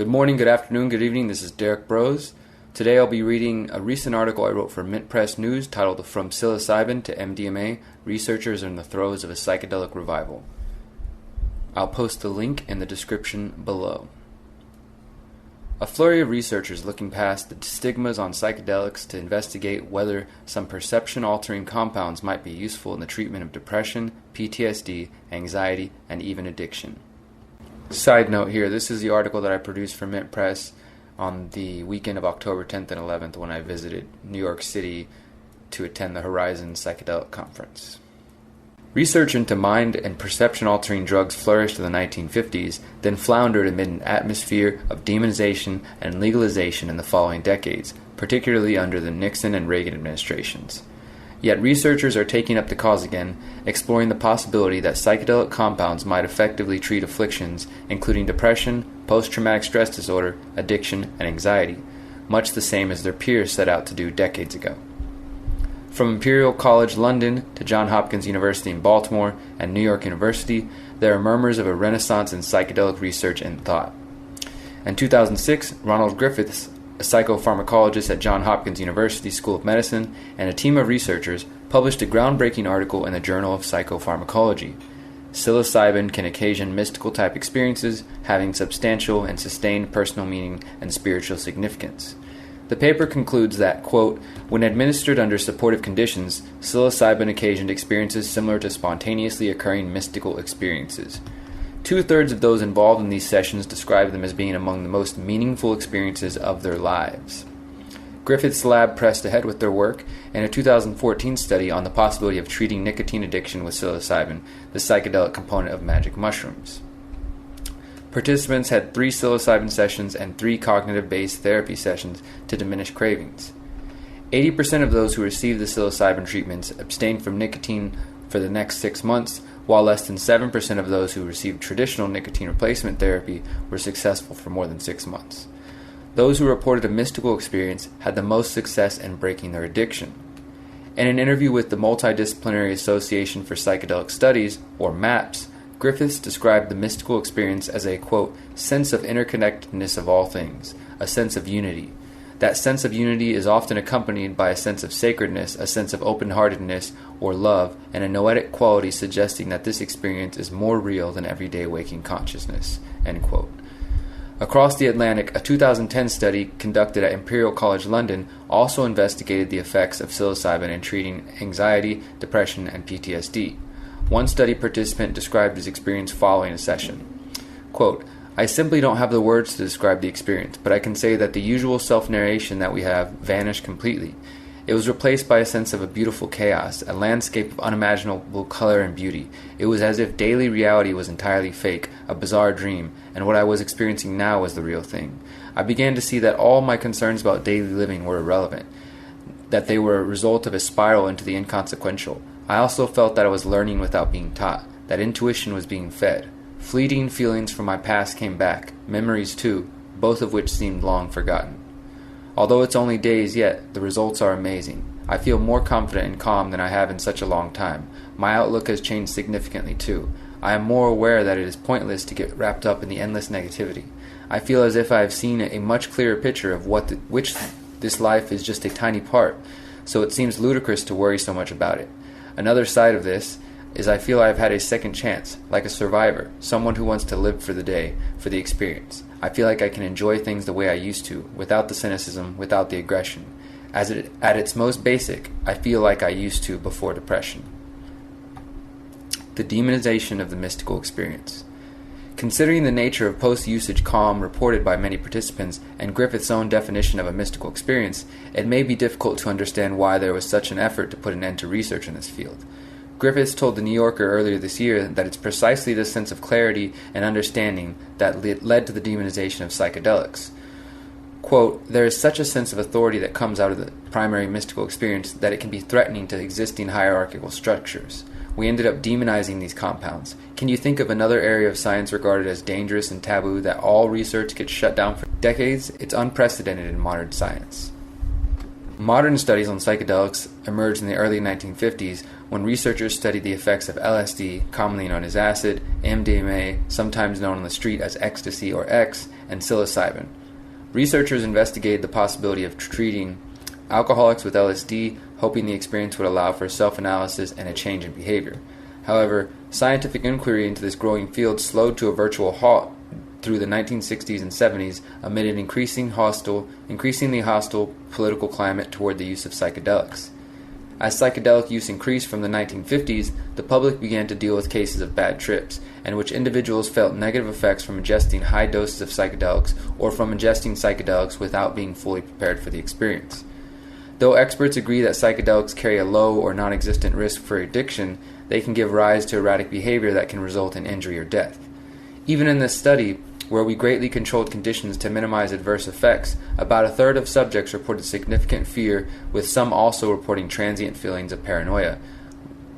Good morning, good afternoon, good evening. This is Derek Bros. Today I'll be reading a recent article I wrote for Mint Press News titled From Psilocybin to MDMA, Researchers are in the Throes of a Psychedelic Revival. I'll post the link in the description below. A flurry of researchers looking past the stigmas on psychedelics to investigate whether some perception-altering compounds might be useful in the treatment of depression, PTSD, anxiety, and even addiction. Side note here, this is the article that I produced for Mint Press on the weekend of October 10th and 11th when I visited New York City to attend the Horizon Psychedelic Conference. Research into mind and perception-altering drugs flourished in the 1950s, then floundered amid an atmosphere of demonization and legalization in the following decades, particularly under the Nixon and Reagan administrations. Yet researchers are taking up the cause again, exploring the possibility that psychedelic compounds might effectively treat afflictions, including depression, post-traumatic stress disorder, addiction, and anxiety, much the same as their peers set out to do decades ago. From Imperial College London to Johns Hopkins University in Baltimore and New York University, there are murmurs of a renaissance in psychedelic research and thought. In 2006, Ronald Griffiths, a psychopharmacologist at Johns Hopkins University School of Medicine, and a team of researchers published a groundbreaking article in the Journal of Psychopharmacology. Psilocybin can occasion mystical-type experiences having substantial and sustained personal meaning and spiritual significance. The paper concludes that, quote, when administered under supportive conditions, psilocybin occasioned experiences similar to spontaneously occurring mystical experiences. 2/3 of those involved in these sessions describe them as being among the most meaningful experiences of their lives. Griffith's lab pressed ahead with their work in a 2014 study on the possibility of treating nicotine addiction with psilocybin, the psychedelic component of magic mushrooms. Participants had 3 psilocybin sessions and 3 cognitive-based therapy sessions to diminish cravings. 80% of those who received the psilocybin treatments abstained from nicotine for the next 6 months, while less than 7% of those who received traditional nicotine replacement therapy were successful for more than 6 months. Those who reported a mystical experience had the most success in breaking their addiction. In an interview with the Multidisciplinary Association for Psychedelic Studies, or MAPS, Griffiths described the mystical experience as a, quote, sense of interconnectedness of all things, a sense of unity. That sense of unity is often accompanied by a sense of sacredness, a sense of open-heartedness or love, and a noetic quality suggesting that this experience is more real than everyday waking consciousness, end quote. Across the Atlantic, a 2010 study conducted at Imperial College London also investigated the effects of psilocybin in treating anxiety, depression, and PTSD. One study participant described his experience following a session. Quote, I simply don't have the words to describe the experience, but I can say that the usual self-narration that we have vanished completely. It was replaced by a sense of a beautiful chaos, a landscape of unimaginable color and beauty. It was as if daily reality was entirely fake, a bizarre dream, and what I was experiencing now was the real thing. I began to see that all my concerns about daily living were irrelevant, that they were a result of a spiral into the inconsequential. I also felt that I was learning without being taught, that intuition was being fed. Fleeting feelings from my past came back, memories too, both of which seemed long forgotten. Although it's only days yet, the results are amazing. I feel more confident and calm than I have in such a long time. My outlook has changed significantly too. I am more aware that it is pointless to get wrapped up in the endless negativity. I feel as if I have seen a much clearer picture of which this life is just a tiny part, so it seems ludicrous to worry so much about it. Another side of this is I feel I have had a second chance, like a survivor, someone who wants to live for the day, for the experience. I feel like I can enjoy things the way I used to, without the cynicism, without the aggression. At its most basic, I feel like I used to before depression. The demonization of the mystical experience. Considering the nature of post-usage calm reported by many participants and Griffith's own definition of a mystical experience, it may be difficult to understand why there was such an effort to put an end to research in this field. Griffiths told The New Yorker earlier this year that it's precisely this sense of clarity and understanding that led to the demonization of psychedelics. Quote, there is such a sense of authority that comes out of the primary mystical experience that it can be threatening to existing hierarchical structures. We ended up demonizing these compounds. Can you think of another area of science regarded as dangerous and taboo that all research gets shut down for decades? It's unprecedented in modern science. Modern studies on psychedelics emerged in the early 1950s when researchers studied the effects of LSD, commonly known as acid, MDMA, sometimes known on the street as ecstasy or X, and psilocybin. Researchers investigated the possibility of treating alcoholics with LSD, hoping the experience would allow for self-analysis and a change in behavior. However, scientific inquiry into this growing field slowed to a virtual halt through the 1960s and 70s amid an increasingly hostile political climate toward the use of psychedelics. As psychedelic use increased from the 1950s, the public began to deal with cases of bad trips, in which individuals felt negative effects from ingesting high doses of psychedelics or from ingesting psychedelics without being fully prepared for the experience. Though experts agree that psychedelics carry a low or non-existent risk for addiction, they can give rise to erratic behavior that can result in injury or death. Even in this study, where we greatly controlled conditions to minimize adverse effects, about a third of subjects reported significant fear, with some also reporting transient feelings of paranoia,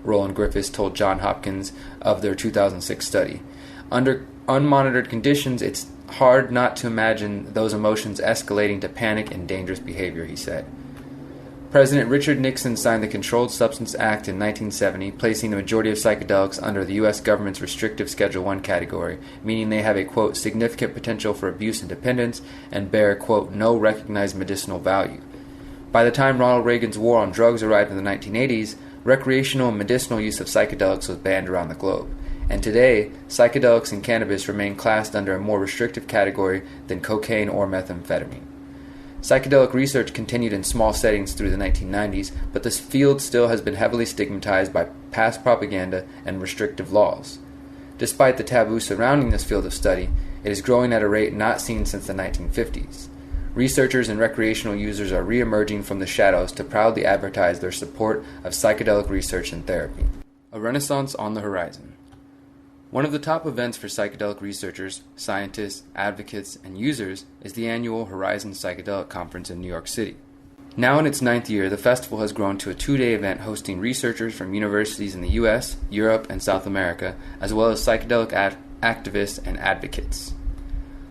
Roland Griffiths told Johns Hopkins of their 2006 study. Under unmonitored conditions, it's hard not to imagine those emotions escalating to panic and dangerous behavior, he said. President Richard Nixon signed the Controlled Substance Act in 1970, placing the majority of psychedelics under the U.S. government's restrictive Schedule I category, meaning they have a, quote, significant potential for abuse and dependence and bear, quote, no recognized medicinal value. By the time Ronald Reagan's war on drugs arrived in the 1980s, recreational and medicinal use of psychedelics was banned around the globe. And today, psychedelics and cannabis remain classed under a more restrictive category than cocaine or methamphetamine. Psychedelic research continued in small settings through the 1990s, but this field still has been heavily stigmatized by past propaganda and restrictive laws. Despite the taboo surrounding this field of study, it is growing at a rate not seen since the 1950s. Researchers and recreational users are re-emerging from the shadows to proudly advertise their support of psychedelic research and therapy. A renaissance on the horizon. One of the top events for psychedelic researchers, scientists, advocates, and users is the annual Horizon Psychedelic Conference in New York City. Now in its 9th year, the festival has grown to a 2-day event hosting researchers from universities in the US, Europe, and South America, as well as psychedelic activists and advocates.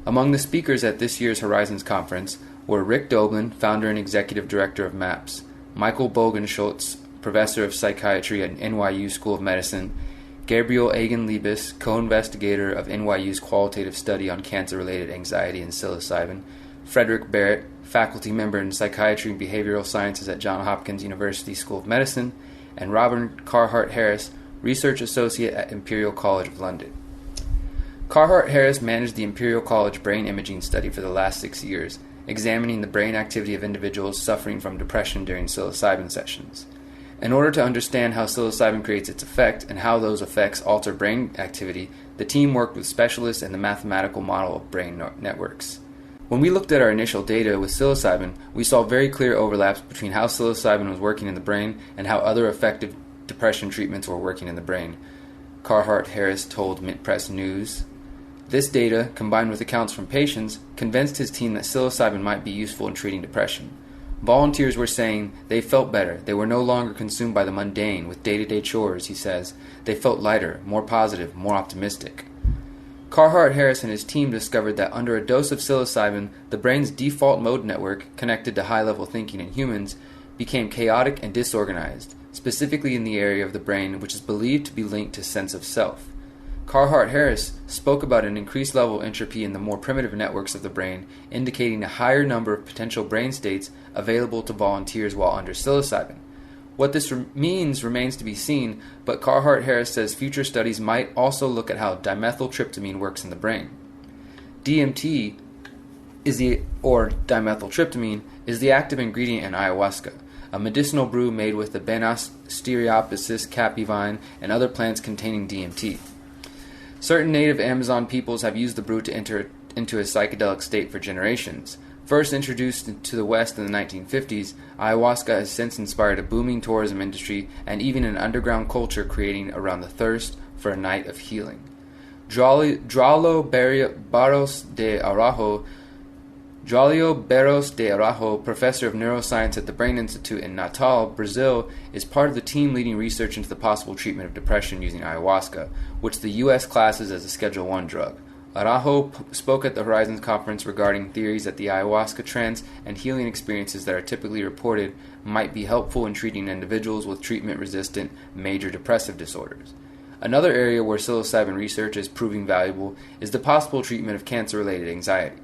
Among the speakers at this year's Horizons Conference were Rick Doblin, founder and executive director of MAPS, Michael Bogenschutz, professor of psychiatry at NYU School of Medicine, Gabriel Egan-Liebes, co-investigator of NYU's qualitative study on cancer-related anxiety and psilocybin, Frederick Barrett, faculty member in psychiatry and behavioral sciences at Johns Hopkins University School of Medicine, and Robert Carhart-Harris, research associate at Imperial College of London. Carhart-Harris managed the Imperial College brain imaging study for the last 6 years, examining the brain activity of individuals suffering from depression during psilocybin sessions. In order to understand how psilocybin creates its effect and how those effects alter brain activity, the team worked with specialists in the mathematical model of brain networks. When we looked at our initial data with psilocybin, we saw very clear overlaps between how psilocybin was working in the brain and how other effective depression treatments were working in the brain, Carhart-Harris told Mint Press News. This data, combined with accounts from patients, convinced his team that psilocybin might be useful in treating depression. Volunteers were saying they felt better. They were no longer consumed by the mundane with day-to-day chores, he says. They felt lighter, more positive, more optimistic. Carhart-Harris and his team discovered that under a dose of psilocybin, the brain's default mode network, connected to high-level thinking in humans, became chaotic and disorganized, specifically in the area of the brain which is believed to be linked to sense of self. Carhart-Harris spoke about an increased level of entropy in the more primitive networks of the brain, indicating a higher number of potential brain states available to volunteers while under psilocybin. What this means remains to be seen, but Carhart-Harris says future studies might also look at how dimethyltryptamine works in the brain. DMT dimethyltryptamine is the active ingredient in ayahuasca, a medicinal brew made with the Banisteriopsis caapi vine and other plants containing DMT. Certain native Amazon peoples have used the brew to enter into a psychedelic state for generations. First introduced to the West in the 1950s, ayahuasca has since inspired a booming tourism industry and even an underground culture creating around the thirst for a night of healing. Draulio Barros de Araujo, professor of neuroscience at the Brain Institute in Natal, Brazil, is part of the team leading research into the possible treatment of depression using ayahuasca, which the U.S. classes as a Schedule I drug, Araujo spoke at the Horizons Conference regarding theories that the ayahuasca trance and healing experiences that are typically reported might be helpful in treating individuals with treatment-resistant major depressive disorders. Another area where psilocybin research is proving valuable is the possible treatment of cancer-related anxiety.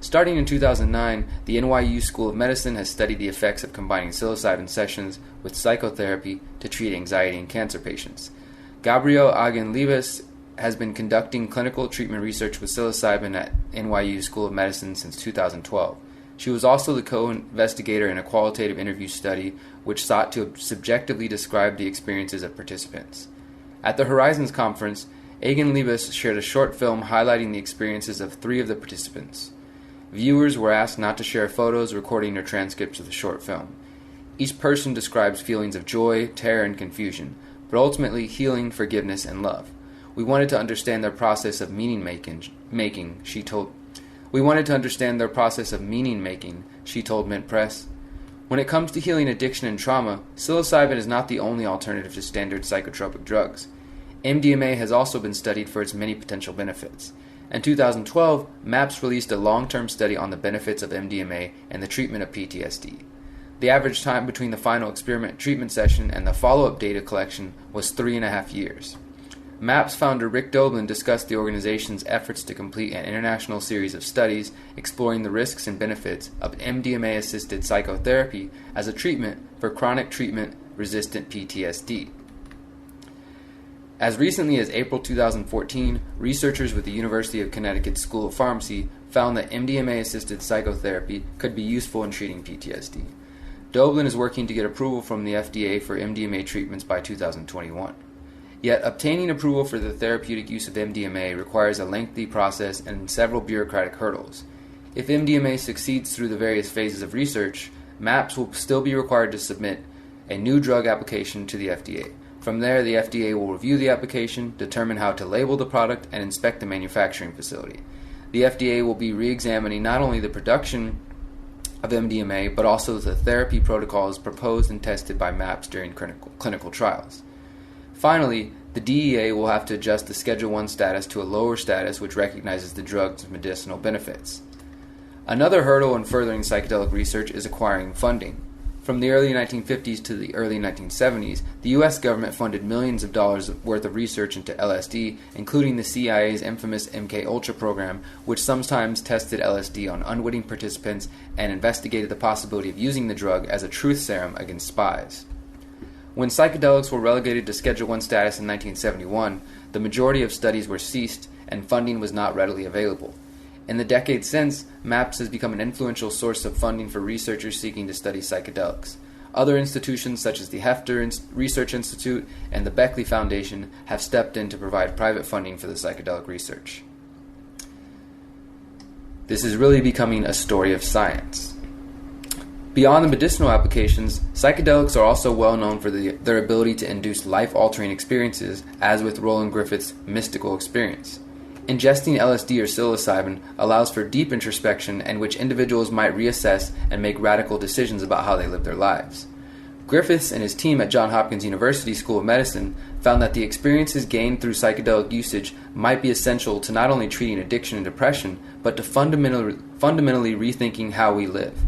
Starting in 2009, the NYU School of Medicine has studied the effects of combining psilocybin sessions with psychotherapy to treat anxiety in cancer patients. Gabrielle Agen-Libes has been conducting clinical treatment research with psilocybin at NYU School of Medicine since 2012. She was also the co-investigator in a qualitative interview study which sought to subjectively describe the experiences of participants. At the Horizons Conference, Agen-Libes shared a short film highlighting the experiences of 3 of the participants. Viewers were asked not to share photos, recording, or transcripts of the short film. Each person describes feelings of joy, terror, and confusion, but ultimately healing, forgiveness, and love. We wanted to understand their process of meaning making, she told Mint Press. When it comes to healing addiction and trauma, psilocybin is not the only alternative to standard psychotropic drugs. MDMA has also been studied for its many potential benefits. In 2012, MAPS released a long-term study on the benefits of MDMA and the treatment of PTSD. The average time between the final experiment treatment session and the follow-up data collection was 3.5 years. MAPS founder Rick Doblin discussed the organization's efforts to complete an international series of studies exploring the risks and benefits of MDMA-assisted psychotherapy as a treatment for chronic treatment-resistant PTSD. As recently as April 2014, researchers with the University of Connecticut School of Pharmacy found that MDMA-assisted psychotherapy could be useful in treating PTSD. Doblin is working to get approval from the FDA for MDMA treatments by 2021. Yet, obtaining approval for the therapeutic use of MDMA requires a lengthy process and several bureaucratic hurdles. If MDMA succeeds through the various phases of research, MAPS will still be required to submit a new drug application to the FDA. From there, the FDA will review the application, determine how to label the product, and inspect the manufacturing facility. The FDA will be re-examining not only the production of MDMA, but also the therapy protocols proposed and tested by MAPS during clinical trials. Finally, the DEA will have to adjust the Schedule I status to a lower status which recognizes the drug's medicinal benefits. Another hurdle in furthering psychedelic research is acquiring funding. From the early 1950s to the early 1970s, the U.S. government funded millions of dollars worth of research into LSD, including the CIA's infamous MKUltra program, which sometimes tested LSD on unwitting participants and investigated the possibility of using the drug as a truth serum against spies. When psychedelics were relegated to Schedule I status in 1971, the majority of studies were ceased and funding was not readily available. In the decades since, MAPS has become an influential source of funding for researchers seeking to study psychedelics. Other institutions such as the Hefter Research Institute and the Beckley Foundation have stepped in to provide private funding for the psychedelic research. This is really becoming a story of science. Beyond the medicinal applications, psychedelics are also well known for their ability to induce life-altering experiences, as with Roland Griffith's mystical experience. Ingesting LSD or psilocybin allows for deep introspection in which individuals might reassess and make radical decisions about how they live their lives. Griffiths and his team at Johns Hopkins University School of Medicine found that the experiences gained through psychedelic usage might be essential to not only treating addiction and depression, but to fundamentally rethinking how we live.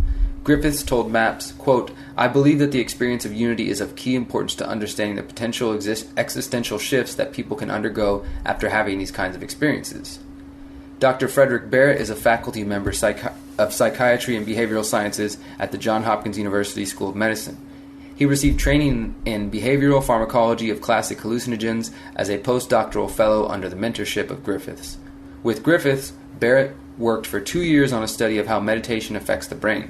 Griffiths told MAPS, quote, "I believe that the experience of unity is of key importance to understanding the potential existential shifts that people can undergo after having these kinds of experiences." Dr. Frederick Barrett is a faculty member of psychiatry and behavioral sciences at the Johns Hopkins University School of Medicine. He received training in behavioral pharmacology of classic hallucinogens as a postdoctoral fellow under the mentorship of Griffiths. With Griffiths, Barrett worked for 2 years on a study of how meditation affects the brain.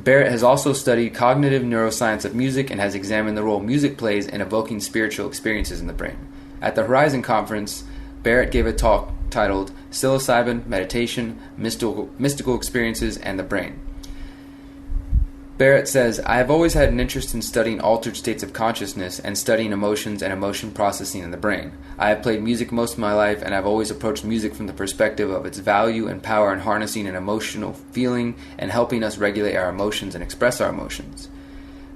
Barrett has also studied cognitive neuroscience of music and has examined the role music plays in evoking spiritual experiences in the brain. At the Horizon Conference, Barrett gave a talk titled Psilocybin, Meditation, Mystical Experiences, and the Brain. Barrett says, "I have always had an interest in studying altered states of consciousness and studying emotions and emotion processing in the brain. I have played music most of my life, and I've always approached music from the perspective of its value and power in harnessing an emotional feeling and helping us regulate our emotions and express our emotions."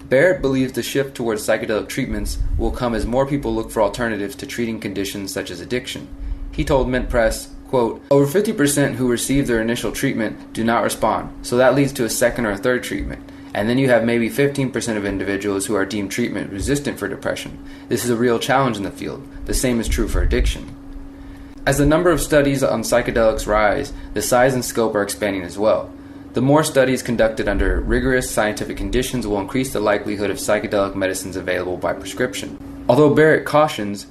Barrett believes the shift towards psychedelic treatments will come as more people look for alternatives to treating conditions such as addiction. He told Mint Press, Quote, over 50% who receive their initial treatment do not respond, so that leads to a second or a third treatment. And then you have maybe 15% of individuals who are deemed treatment resistant for depression. This is a real challenge in the field. The same is true for addiction. As the number of studies on psychedelics rise, the size and scope are expanding as well. The more studies conducted under rigorous scientific conditions will increase the likelihood of psychedelic medicines available by prescription. Although Barrett cautions,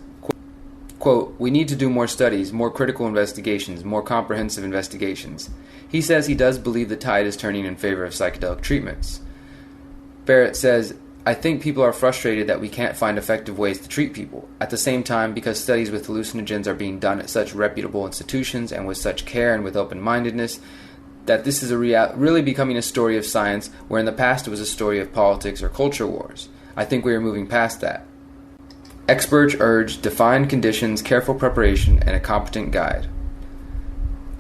quote, we need to do more studies, more critical investigations, more comprehensive investigations. He says he does believe the tide is turning in favor of psychedelic treatments. Barrett says, I think people are frustrated that we can't find effective ways to treat people. At the same time, because studies with hallucinogens are being done at such reputable institutions and with such care and with open-mindedness, that this is really becoming a story of science, where in the past it was a story of politics or culture wars. I think we are moving past that. Experts urge defined conditions, careful preparation, and a competent guide.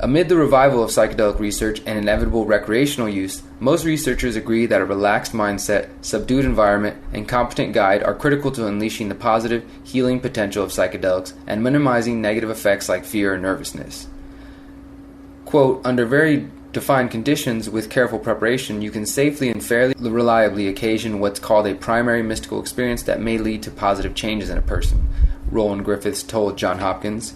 Amid the revival of psychedelic research and inevitable recreational use, most researchers agree that a relaxed mindset, subdued environment, and competent guide are critical to unleashing the positive, healing potential of psychedelics and minimizing negative effects like fear and nervousness. Quote, under very defined conditions, with careful preparation, you can safely and fairly reliably occasion what's called a primary mystical experience that may lead to positive changes in a person, Roland Griffiths told Johns Hopkins.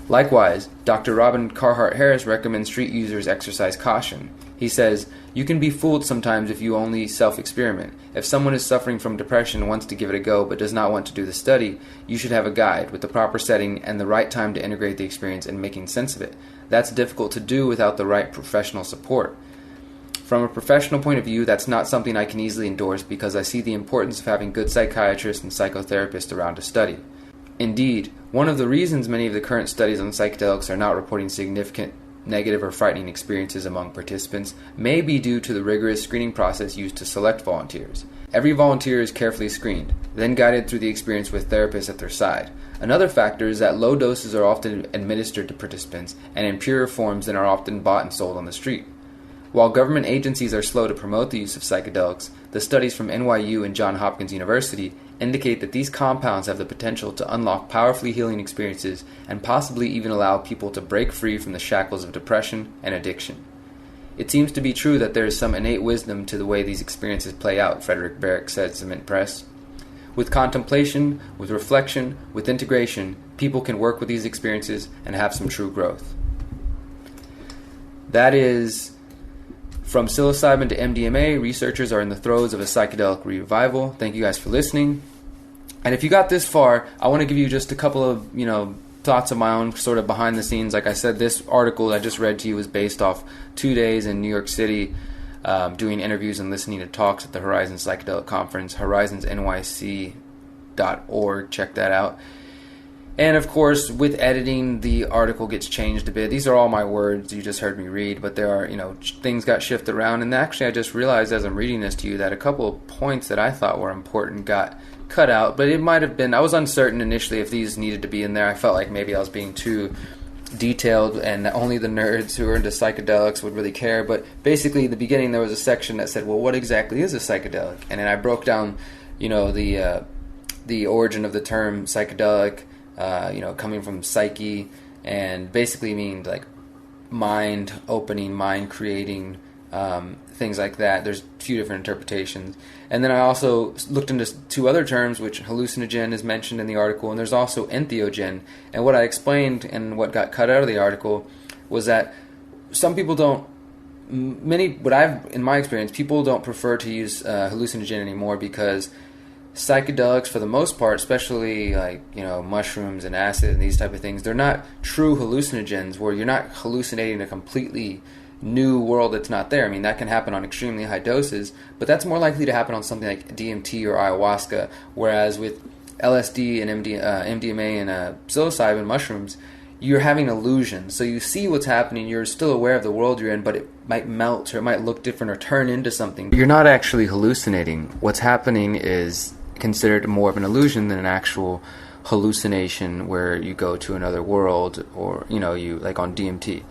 Likewise, Dr. Robin Carhart Harris recommends street users exercise caution. He says, you can be fooled sometimes if you only self-experiment. If someone is suffering from depression and wants to give it a go but does not want to do the study, you should have a guide with the proper setting and the right time to integrate the experience and making sense of it. That's difficult to do without the right professional support. From a professional point of view, that's not something I can easily endorse because I see the importance of having good psychiatrists and psychotherapists around to study. Indeed, one of the reasons many of the current studies on psychedelics are not reporting significant negative or frightening experiences among participants may be due to the rigorous screening process used to select volunteers. Every volunteer is carefully screened, then guided through the experience with therapists at their side. Another factor is that low doses are often administered to participants and in purer forms than are often bought and sold on the street. While government agencies are slow to promote the use of psychedelics, the studies from NYU and Johns Hopkins University indicate that these compounds have the potential to unlock powerfully healing experiences and possibly even allow people to break free from the shackles of depression and addiction. It seems to be true that there is some innate wisdom to the way these experiences play out, Frederick Barrett said to Mint Press. With contemplation, with reflection, with integration, people can work with these experiences and have some true growth. That is, from psilocybin to MDMA, researchers are in the throes of a psychedelic revival. Thank you guys for listening. And if you got this far, I want to give you just a couple of, thoughts of my own sort of behind the scenes. Like I said, this article I just read to you was based off 2 days in New York City, doing interviews and listening to talks at the Horizons Psychedelic Conference, horizonsnyc.org. Check that out. And of course, with editing, the article gets changed a bit. These are all my words you just heard me read, but there are, things got shifted around. And actually, I just realized as I'm reading this to you that a couple of points that I thought were important got cut out. But it might have been, I was uncertain initially if these needed to be in there. I felt like maybe I was being too detailed and only the nerds who are into psychedelics would really care. But basically, in the beginning, there was a section that said, well, what exactly is a psychedelic? And then I broke down, the origin of the term psychedelic, coming from psyche, and basically means like mind opening, mind creating, things like that. There's a few different interpretations. And then I also looked into two other terms, which hallucinogen is mentioned in the article, and there's also entheogen. And what I explained and what got cut out of the article was that some people don't, in my experience, people don't prefer to use hallucinogen anymore because psychedelics, for the most part, especially mushrooms and acid and these type of things, they're not true hallucinogens where you're not hallucinating a completely new world that's not there. I mean, that can happen on extremely high doses, but that's more likely to happen on something like DMT or ayahuasca, whereas with LSD and MDMA and psilocybin mushrooms, you're having illusions. So you see what's happening, you're still aware of the world you're in, but it might melt or it might look different or turn into something. You're not actually hallucinating. What's happening is considered more of an illusion than an actual hallucination where you go to another world or, you like on DMT.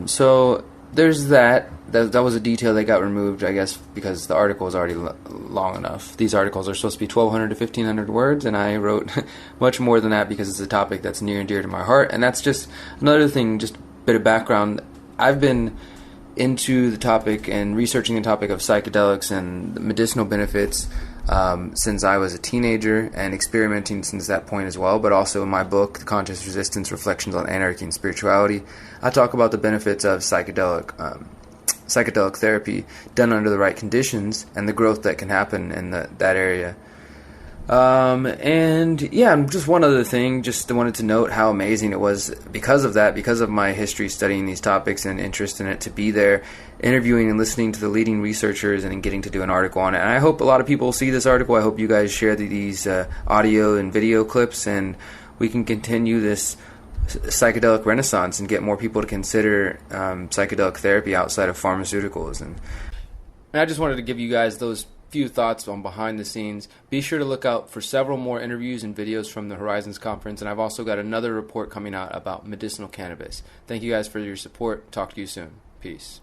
So there's that was a detail that got removed, I guess, because the article was already long enough. These articles are supposed to be 1,200 to 1,500 words, and I wrote much more than that because it's a topic that's near and dear to my heart. And that's just another thing, just a bit of background. I've been into the topic and researching the topic of psychedelics and the medicinal benefits since I was a teenager, and experimenting since that point as well. But also in my book, The Conscious Resistance: Reflections on Anarchy and Spirituality, I talk about the benefits of psychedelic therapy done under the right conditions and the growth that can happen in that area. And yeah, just one other thing, just wanted to note how amazing it was because of my history studying these topics and interest in it, to be there interviewing and listening to the leading researchers and getting to do an article on it. And I hope a lot of people see this article. I hope you guys share these audio and video clips, and we can continue this psychedelic renaissance and get more people to consider psychedelic therapy outside of pharmaceuticals. And I just wanted to give you guys those few thoughts on behind the scenes. Be sure to look out for several more interviews and videos from the Horizons Conference, and I've also got another report coming out about medicinal cannabis. Thank you guys for your support. Talk to you soon. Peace.